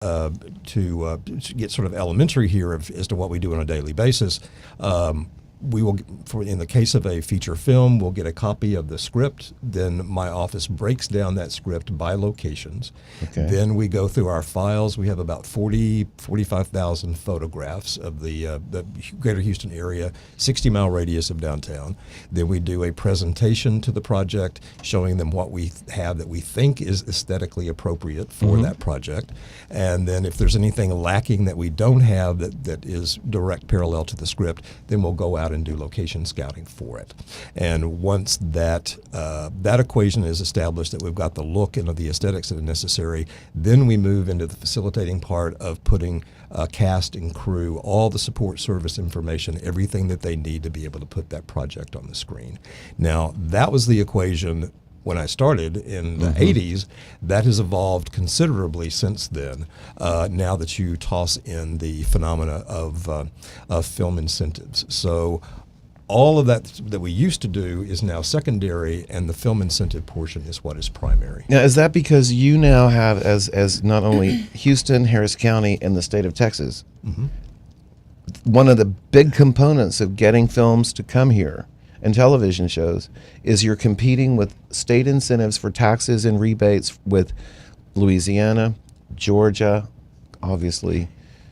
to get sort of elementary here as to what we do on a daily basis, we will, in the case of a feature film, we'll get a copy of the script. Then my office breaks down that script by locations. Okay. Then we go through our files. We have about 45,000 photographs of the greater Houston area, 60-mile radius of downtown. Then we do a presentation to the project, showing them what we have that we think is aesthetically appropriate for that project. And then if there's anything lacking that we don't have that is direct parallel to the script, then we'll go out and do location scouting for it. And once that equation is established, that we've got the look and the aesthetics that are necessary, then we move into the facilitating part of putting cast and crew, all the support service information, everything that they need to be able to put that project on the screen. Now, that was the equation when I started in the 80s. That has evolved considerably since then, now that you toss in the phenomena of film incentives. So all of that we used to do is now secondary, and the film incentive portion is what is primary. Now, is that because you now have, as not only Houston, Harris County, and the state of Texas, one of the big components of getting films to come here and television shows is you're competing with state incentives for taxes and rebates with Louisiana, Georgia, obviously.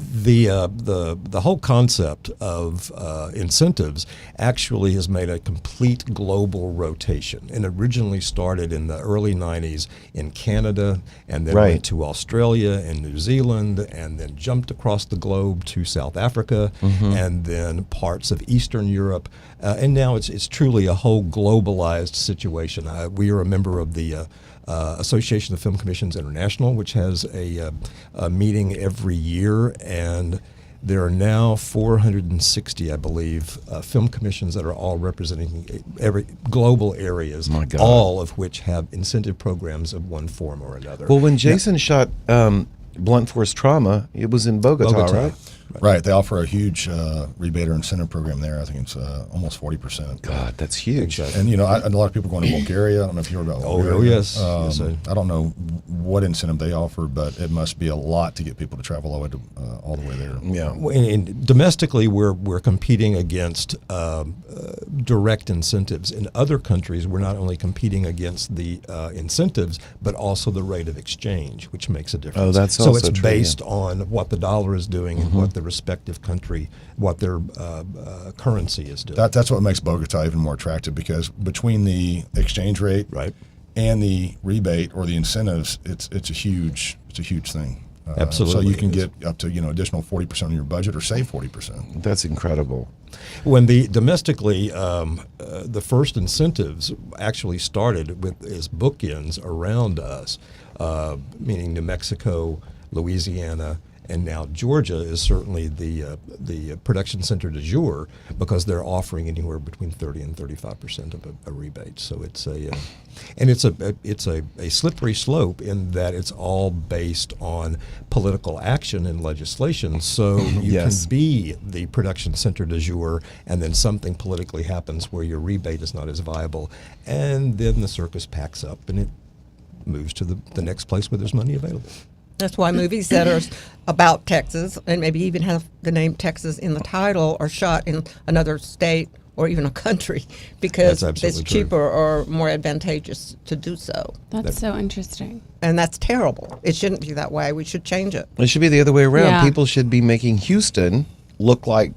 The whole concept of incentives actually has made a complete global rotation, and originally started in the early 90s in Canada, and then went to Australia and New Zealand, and then jumped across the globe to South Africa, and then parts of Eastern Europe, and now it's truly a whole globalized situation. We are a member of the Association of Film Commissions International, which has a meeting every year, and there are now 460, I believe, film commissions that are all representing every global areas, all of which have incentive programs of one form or another. Well, when Jason shot Blunt Force Trauma, it was in Bogota, right? Right. They offer a huge rebate or incentive program there. I think it's almost 40%. God, that's huge. And, a lot of people going to Bulgaria. I don't know if you heard about Bulgaria. Oh, yes. I don't know what incentive they offer, but it must be a lot to get people to travel all the way there. Yeah. And domestically, we're competing against direct incentives. In other countries, we're not only competing against the incentives, but also the rate of exchange, which makes a difference. Oh, that's so also it's true, based on what the dollar is doing and what the respective country, what their currency is doing. That's what makes Bogota even more attractive, because between the exchange rate and the rebate or the incentives, it's a huge thing. Absolutely. So you can get up to additional 40% of your budget, or save 40%. That's incredible. When domestically, the first incentives actually started as bookends around us, meaning New Mexico, Louisiana, and now Georgia is certainly the production center du jour, because they're offering anywhere between 30 and 35% of a rebate. So it's a slippery slope, in that it's all based on political action and legislation. So you can be the production center du jour, and then something politically happens where your rebate is not as viable, and then the circus packs up and it moves to the next place where there's money available. That's why movies that are about Texas, and maybe even have the name Texas in the title, are shot in another state or even a country, because it's cheaper or more advantageous to do so. That's so interesting. And that's terrible. It shouldn't be that way. We should change it. It should be the other way around. Yeah. People should be making Houston look like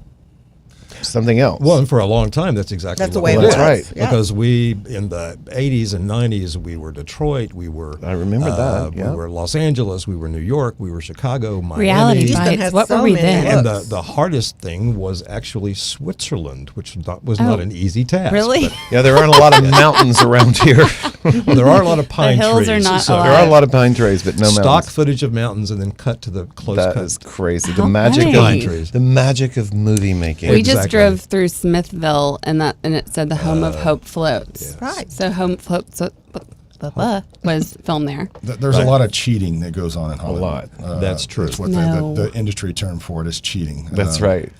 something else. Well, and for a long time, that's exactly That's the what way it it was. was. Right. Yeah. Because we, in the 80s and 90s, we were Detroit, we were... I remember that, yeah. We were Los Angeles, we were New York, we were Chicago, Miami. Reality Houston bites. has What so were we many then? And looks. the hardest thing was actually Switzerland, which was not an easy task. Really? Yeah, there aren't a lot of mountains around here. But there are a lot of pine The hills trees. are not so alive. There are a lot of pine trees, but no stock mountains. footage of mountains and then cut to the close That cut. is crazy. How The magic funny. Pine trees. the magic of movie making. We just Exactly. drove through Smithville, and it said the home of Hope floats. yeah. Right. So Home Floats was filmed there. There's a lot of cheating that goes on in Hollywood. lot. That's true. That's what No. the industry term for it is cheating. That's right.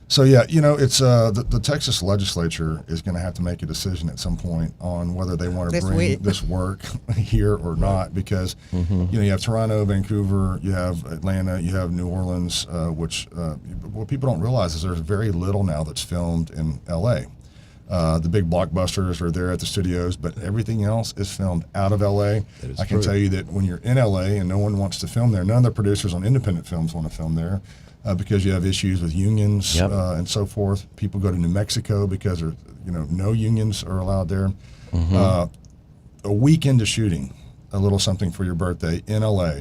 So yeah, it's the Texas legislature is going to have to make a decision at some point on whether they want to bring this work here or not, because you have Toronto, Vancouver, you have Atlanta, you have New Orleans, which what people don't realize is there's very little now that's filmed in L.A. The big blockbusters are there at the studios, but everything else is filmed out of L.A. I can tell you that when you're in L.A. and no one wants to film there, none of the producers on independent films want to film there. Because you have issues with unions and so forth. People go to New Mexico because no unions are allowed there. A week into shooting a little something for your birthday in LA,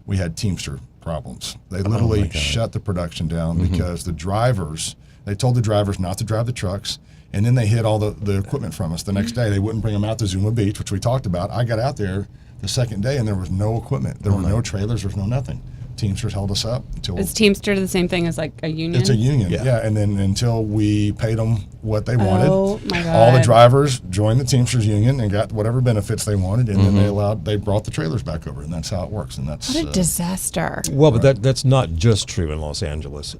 we had Teamster problems. They literally shut the production down because they told the drivers not to drive the trucks, and then they hid all the equipment from us. The next day, they wouldn't bring them out to Zuma Beach, which we talked about. I got out there the second day, and there was no equipment. There were no trailers. There was no nothing. Teamsters held us up until. Is Teamster the same thing as like a union? It's a union, yeah. And then until we paid them what they wanted, oh my God. all the drivers joined the Teamsters union and got whatever benefits they wanted, and then they brought the trailers back over, and that's how it works. And that's what a disaster. Well, but that's not just true in Los Angeles.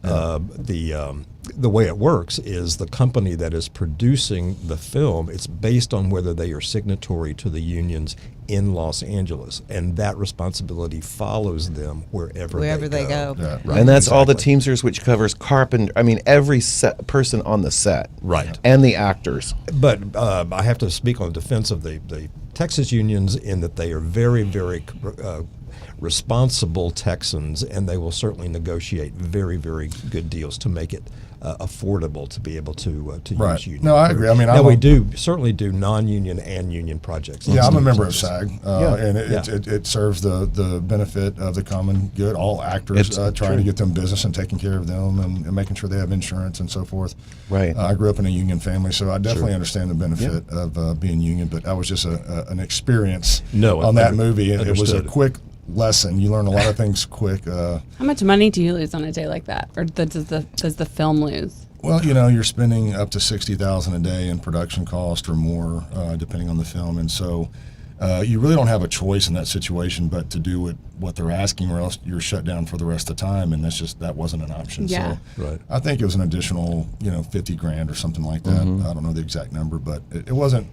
The way it works is the company that is producing the film, it's based on whether they are signatory to the unions in Los Angeles, and that responsibility follows them wherever they go. Yeah. Right. And that's all the Teamsters, which covers carpenter. I mean, every person on the set, right, and the actors. But I have to speak on defense of the Texas unions in that they are very, very responsible Texans, and they will certainly negotiate very, very good deals to make it affordable to be able to use union. No, I agree. I mean, we certainly do non-union and union projects. Yeah, I'm a member of SAG, and it serves the benefit of the common good. All actors trying to get them business and taking care of them and making sure they have insurance and so forth. Right. I grew up in a union family, so I definitely understand the benefit of being union. But that was just an experience on that movie. It was a quick lesson. You learn a lot of things quick. How much money do you lose on a day like that, or does the film lose? Well, you're spending up to $60,000 a day in production cost or more, depending on the film, and so you really don't have a choice in that situation but to do what they're asking, or else you're shut down for the rest of the time, and that wasn't an option. Yeah. So I think it was an additional $50,000 or something like that. I don't know the exact number, but it wasn't.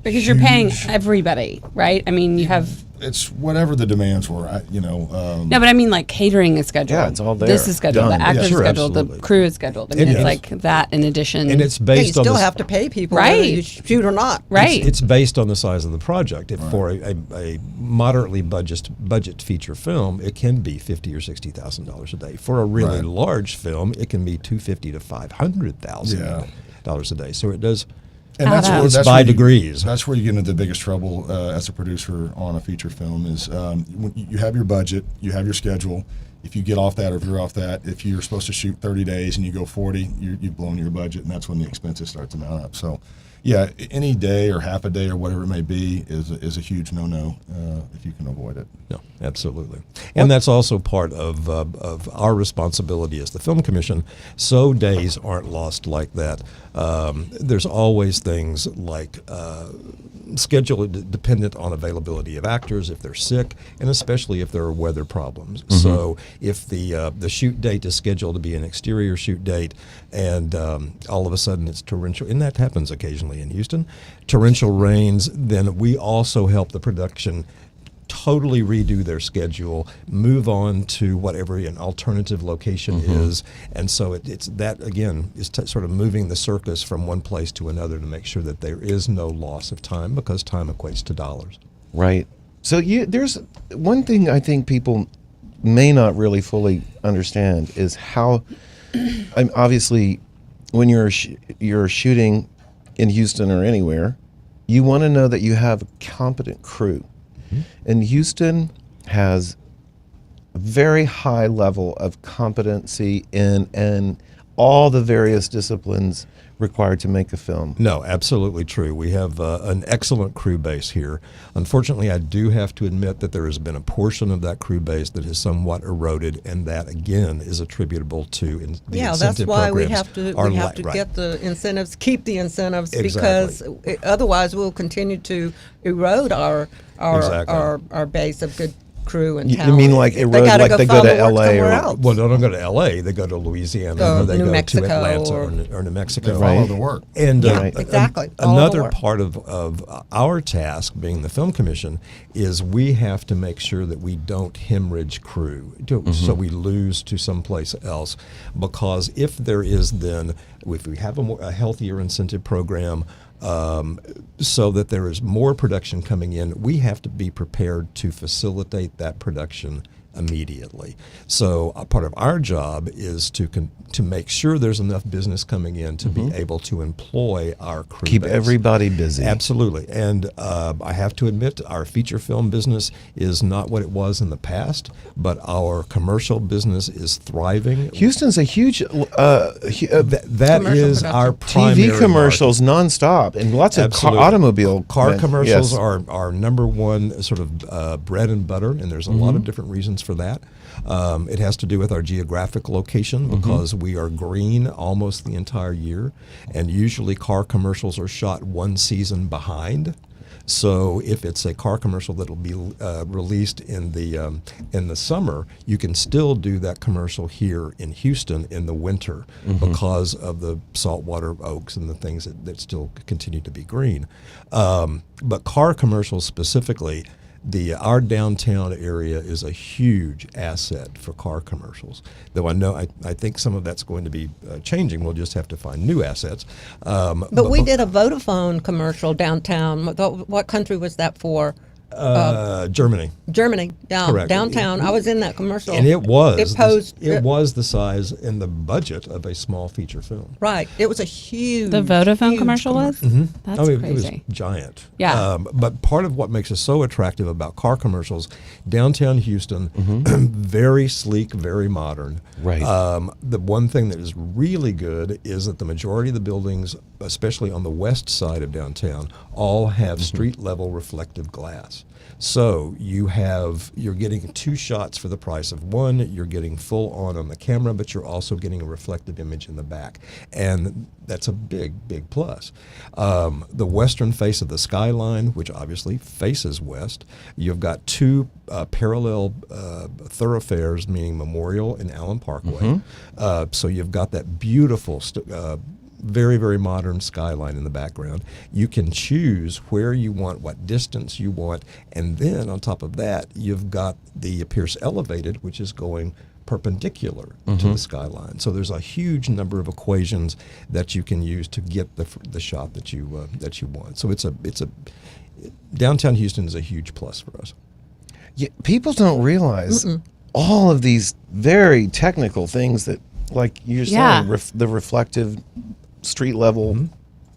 Because you're paying everybody, right? I mean, you have. It's whatever the demands were, No, but I mean, like catering is scheduled. Yeah, it's all there. This is scheduled. Done. The actor is scheduled. Absolutely. The crew is scheduled. I mean, it's like that in addition. And it's based you on still have to pay people, right? Whether you shoot or not. Right. It's based on the size of the project. If for a moderately budget feature film, it can be $50,000 or $60,000 a day. For a really large film, it can be $250,000 to $500,000 a day. So it does. And that's by degrees. That's where you get into the biggest trouble as a producer on a feature film is when you have your budget, you have your schedule. If you get off that, or if you're off that, if you're supposed to shoot 30 days and you go 40, you've blown your budget, and that's when the expenses start to mount up. So, yeah, any day or half a day or whatever it may be is a huge no-no if you can avoid it. No, absolutely. And that's also part of our responsibility as the Film Commission, so days aren't lost like that. There's always things like schedule dependent on availability of actors if they're sick, and especially if there are weather problems. So if the shoot date is scheduled to be an exterior shoot date, and all of a sudden it's torrential, and that happens occasionally in Houston, torrential rains, then we also help the production totally redo their schedule, move on to whatever an alternative location is, and so it's that again is sort of moving the circus from one place to another to make sure that there is no loss of time, because time equates to dollars. Right. So there's one thing I think people may not really fully understand is how, obviously, when you're shooting in Houston or anywhere, you want to know that you have a competent crew. And Houston has a very high level of competency in all the various disciplines required to make a film. No, absolutely true. We have an excellent crew base here. Unfortunately, I do have to admit that there has been a portion of that crew base that has somewhat eroded, and that again is attributable to the incentive that's why we programs. have to get the incentives, keep the incentives, Exactly. because otherwise we'll continue to erode our Exactly. our base of crew and You talent. mean like a road, gotta like they go find to the work LA somewhere or else. Well, they don't go to L.A. They go to Louisiana, or they New go Mexico, to Atlanta or New Mexico. They follow the work. And Yeah, exactly. All the another work. part of our task, being the Film Commission, is we have to make sure that we don't hemorrhage crew, so we lose to someplace else. Because if there is then, if we have a healthier incentive program, so that there is more production coming in, we have to be prepared to facilitate that production immediately. So part of our job is to make sure there's enough business coming in to be able to employ our crew. keep base. everybody busy. Absolutely. And I have to admit, our feature film business is not what it was in the past, but our commercial business is thriving. Houston's a huge That is production. our primary TV commercials nonstop, and lots of Absolutely. automobile Car commercials yes. are number one sort of bread and butter, and there's a lot of different reasons for that. It has to do with our geographic location because we are green almost the entire year, and usually car commercials are shot one season behind. So if it's a car commercial that will be released in the summer, you can still do that commercial here in Houston in the winter because of the saltwater oaks and the things that still continue to be green. But car commercials specifically, our downtown area is a huge asset for car commercials. Though I think some of that's going to be changing. We'll just have to find new assets. But we did a Vodafone commercial downtown. What country was that for? Germany. Germany. Yeah, Correct. downtown. I was in that commercial. And it was It was the size and the budget of a small feature film. right. It was a huge. The Vodafone huge commercial was? That's It was crazy. giant. Yeah. But part of what makes us so attractive about car commercials, downtown Houston, very sleek, very modern. Right. The one thing that is really good is that the majority of the buildings, especially on the west side of downtown, all have street level reflective glass. So you're getting two shots for the price of one. You're getting full on the camera, but you're also getting a reflective image in the back, and that's a big plus. The western face of the skyline, which obviously faces west, you've got two parallel thoroughfares, meaning Memorial and Allen Parkway. So you've got that beautiful very, very modern skyline in the background. You can choose where you want, what distance you want, and then on top of that, you've got the Pierce Elevated, which is going perpendicular to the skyline. So there's a huge number of equations that you can use to get the shot that you want. So it's a downtown Houston is a huge plus for us. Yeah, people don't realize all of these very technical things that, like you're saying, the reflective street level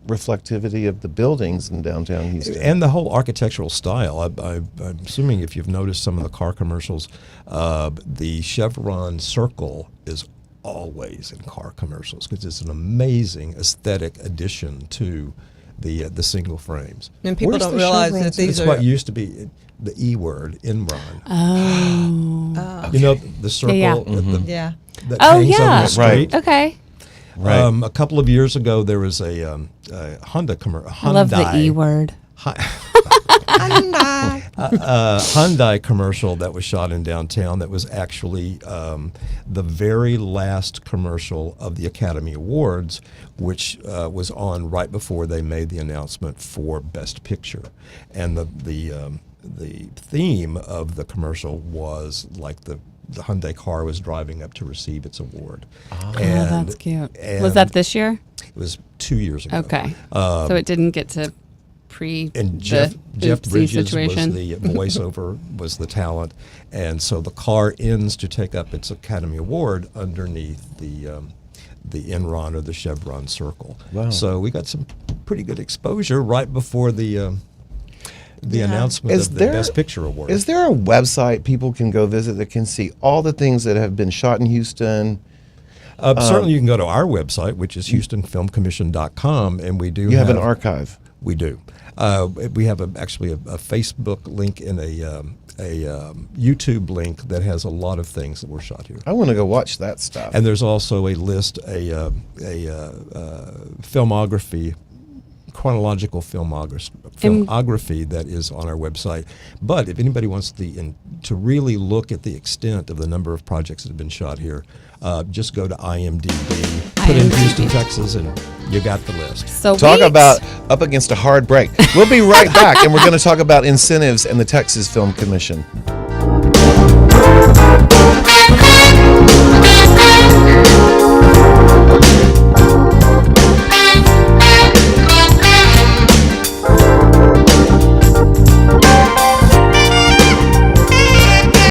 reflectivity of the buildings in downtown Houston. And the whole architectural style. I'm assuming if you've noticed some of the car commercials, the chevron circle is always in car commercials because it's an amazing aesthetic addition to the single frames. And people Where's don't the realize chevron that these It's are. what used to be the E word, Enron. Oh. You know, the circle Yeah. Yeah. that Oh, hangs yeah. over the street. Okay. Right. A couple of years ago, there was a Honda commercial. I love the E word. Hyundai commercial that was shot in downtown that was actually the very last commercial of the Academy Awards, which was on right before they made the announcement for Best Picture. And the theme of the commercial was like the Hyundai car was driving up to receive its award. Oh, that's cute. Was that this year? It was 2 years ago. Okay. So it didn't get to And Jeff oopsie Bridges situation. was the voiceover, was the talent, and so the car ends to take up its Academy Award underneath the Enron or the chevron circle. Wow. So we got some pretty good exposure right before the announcement Is of the there- Best Picture Award. Is there a website people can go visit that can see all the things that have been shot in Houston? Certainly, you can go to our website, which is HoustonFilmCommission.com, and we do You have an archive. We do. We have actually a Facebook link and a YouTube link that has a lot of things that were shot here. I want to go watch that stuff. And there's also a list, a filmography chronological filmography that is on our website. But if anybody wants to really look at the extent of the number of projects that have been shot here, just go to IMDb, put in Houston, Texas, and you got the list. So talk about up against a hard break. We'll be right back, and we're going to talk about incentives and the Texas Film Commission.